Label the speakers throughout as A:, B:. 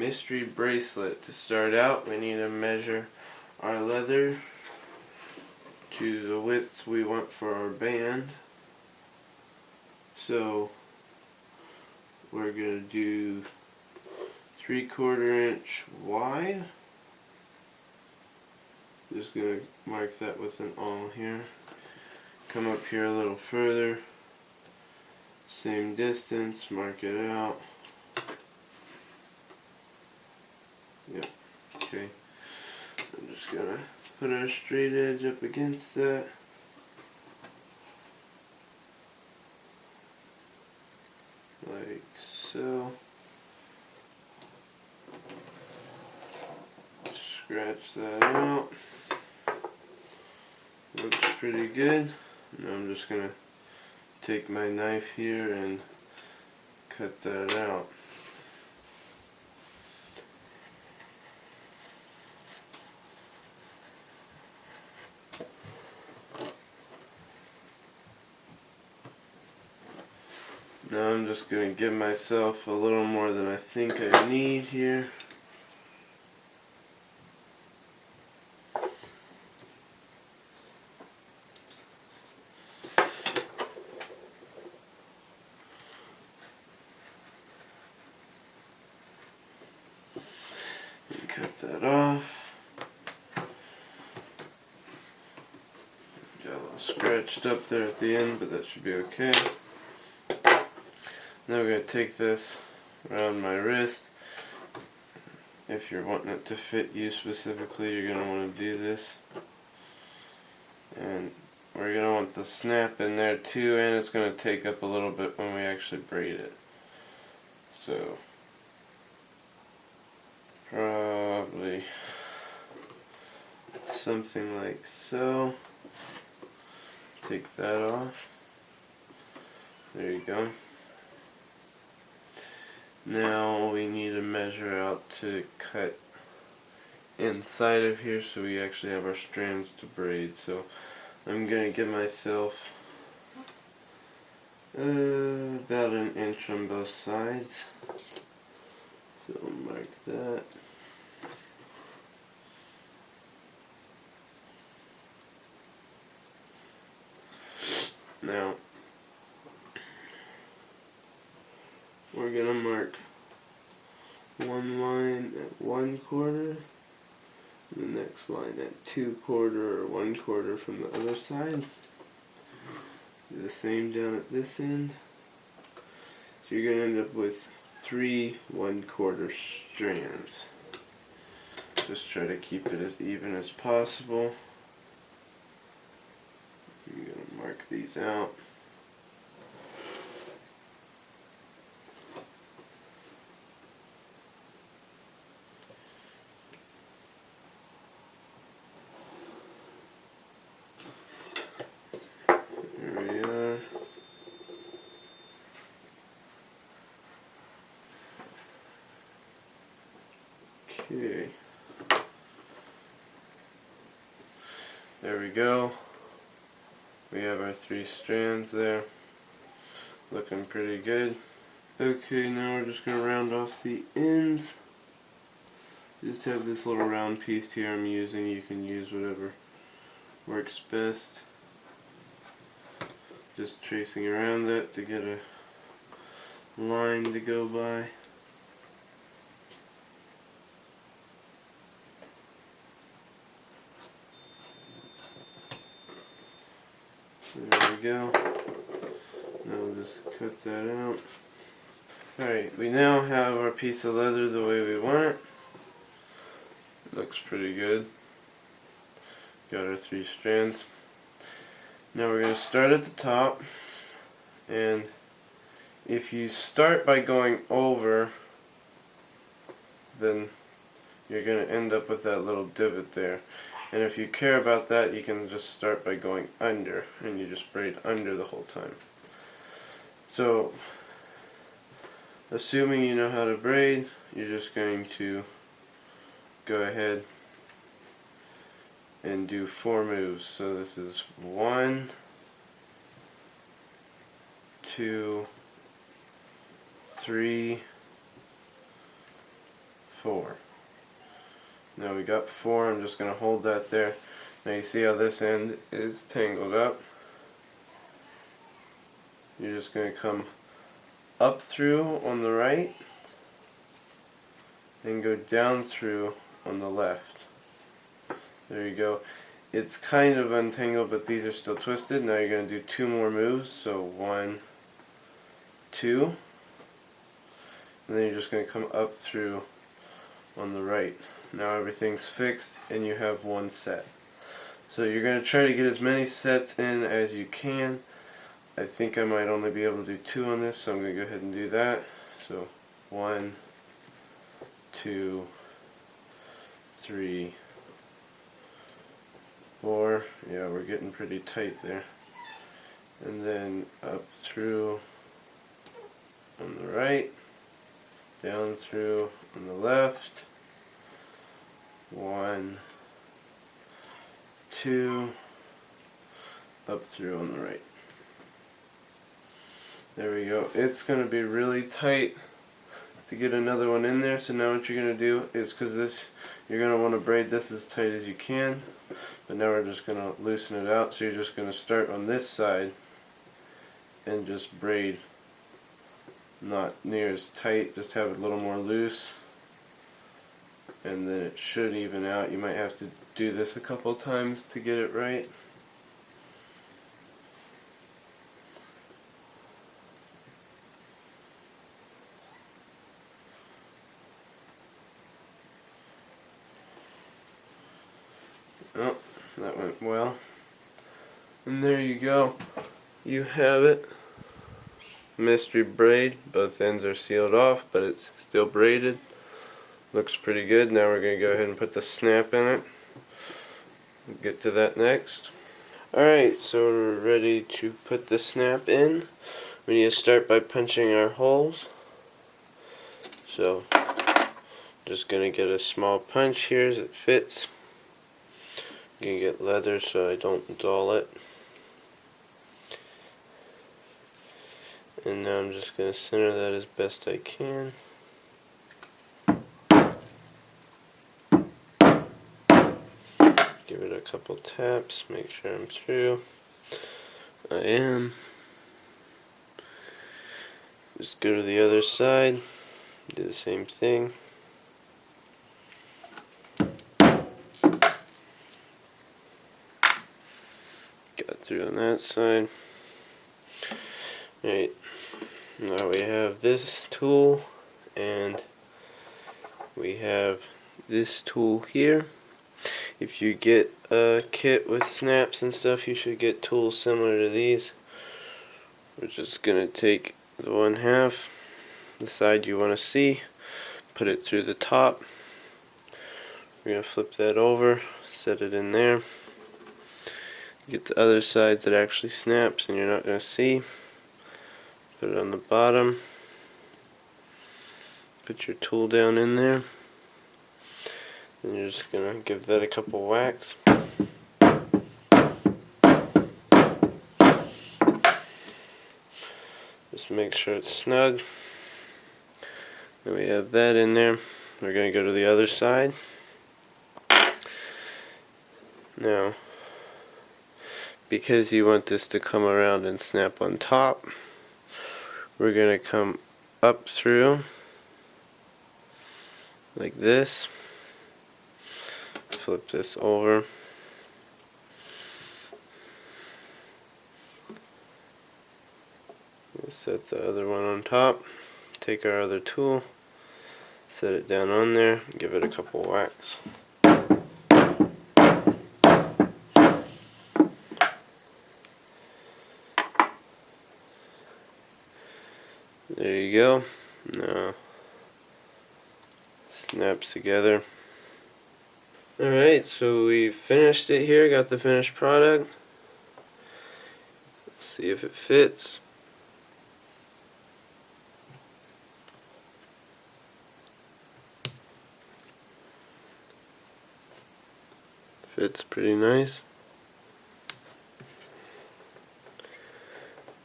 A: mystery bracelet. To start out, we need to measure our leather to the width we want for our band. So we're going to do 3/4 inch wide. Just going to mark that with an awl here. Come up here a little further. Same distance, mark it out. Yep, okay. I'm just gonna put our straight edge up against that. Like so. Scratch that out. Looks pretty good. Now I'm just gonna take my knife here and cut that out. Now I'm just going to give myself a little more than I think I need here. And cut that off. Got a little scratched up there at the end, but that should be okay. Now we're going to take this around my wrist. If you're wanting it to fit you specifically, you're going to want to do this. And we're going to want the snap in there too, and it's going to take up a little bit when we actually braid it. So, probably something like so. Take that off. There you go. Now we need to measure out to cut inside of here so we actually have our strands to braid. So I'm going to give myself about 1 inch on both sides. So I'll mark that. Now we're going to mark one line at 1/4, the next line at 2/4 or 1/4 from the other side. Do the same down at this end. So you're going to end up with 3 1/4 strands. Just try to keep it as even as possible. I'm going to mark these out. Okay, there we go. We have our 3 strands there, looking pretty good. Okay, now we're just going to round off the ends. Just have this little round piece here I'm using. You can use whatever works best. Just tracing around that to get a line to go by. There we go. Now we'll just cut that out. Alright, we now have our piece of leather the way we want it. Looks pretty good. Got our 3 strands. Now we're going to start at the top, and if you start by going over, then you're going to end up with that little divot there. And if you care about that, you can just start by going under, and you just braid under the whole time. So, assuming you know how to braid, you're just going to go ahead and do 4 moves. So this is 1, 2, 3, 4. Now we got 4, I'm just going to hold that there. Now you see how this end is tangled up. You're just going to come up through on the right and go down through on the left. There you go. It's kind of untangled, but these are still twisted. Now you're going to do 2 more moves. So 1, 2, and then you're just going to come up through on the right. Now everything's fixed and you have 1 set. So you're going to try to get as many sets in as you can. I think I might only be able to do 2 on this, so I'm going to go ahead and do that. So 1, 2, 3, 4. Yeah, we're getting pretty tight there. And then up through on the right, down through on the left. 1, 2, up through on the right. There we go. It's going to be really tight to get another one in there. So now what you're going to do is, because this, you're going to want to braid this as tight as you can. But now we're just going to loosen it out. So you're just going to start on this side and just braid, not near as tight, just have it a little more loose. And then it should even out. You might have to do this a couple times to get it right. Oh, that went well. And there you go. You have it. Mystery braid. Both ends are sealed off, but it's still braided. Looks pretty good. Now we're going to go ahead and put the snap in it. We'll get to that next. Alright, so we're ready to put the snap in. We need to start by punching our holes. So, just going to get a small punch here as it fits. I'm going to get leather so I don't dull it. And now I'm just going to center that as best I can. Give it a couple taps, make sure I'm through. I am. Just go to the other side, do the same thing. Got through on that side. Alright, now we have this tool and we have this tool here. If you get a kit with snaps and stuff, you should get tools similar to these. We're just going to take the 1/2, the side you want to see, put it through the top. We're going to flip that over, set it in there. Get the other side that actually snaps and you're not going to see. Put it on the bottom. Put your tool down in there. And you're just going to give that a couple whacks. Just make sure it's snug. Then we have that in there. We're going to go to the other side. Now, because you want this to come around and snap on top, we're going to come up through like this. Flip this over. We'll set the other one on top. Take our other tool, set it down on there, give it a couple whacks. There you go. Now snaps together. Alright, so we finished it here, got the finished product. Let's see if it fits. Fits pretty nice.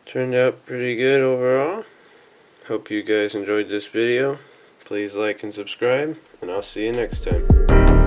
A: Turned out pretty good overall. Hope you guys enjoyed this video. Please like and subscribe, and I'll see you next time.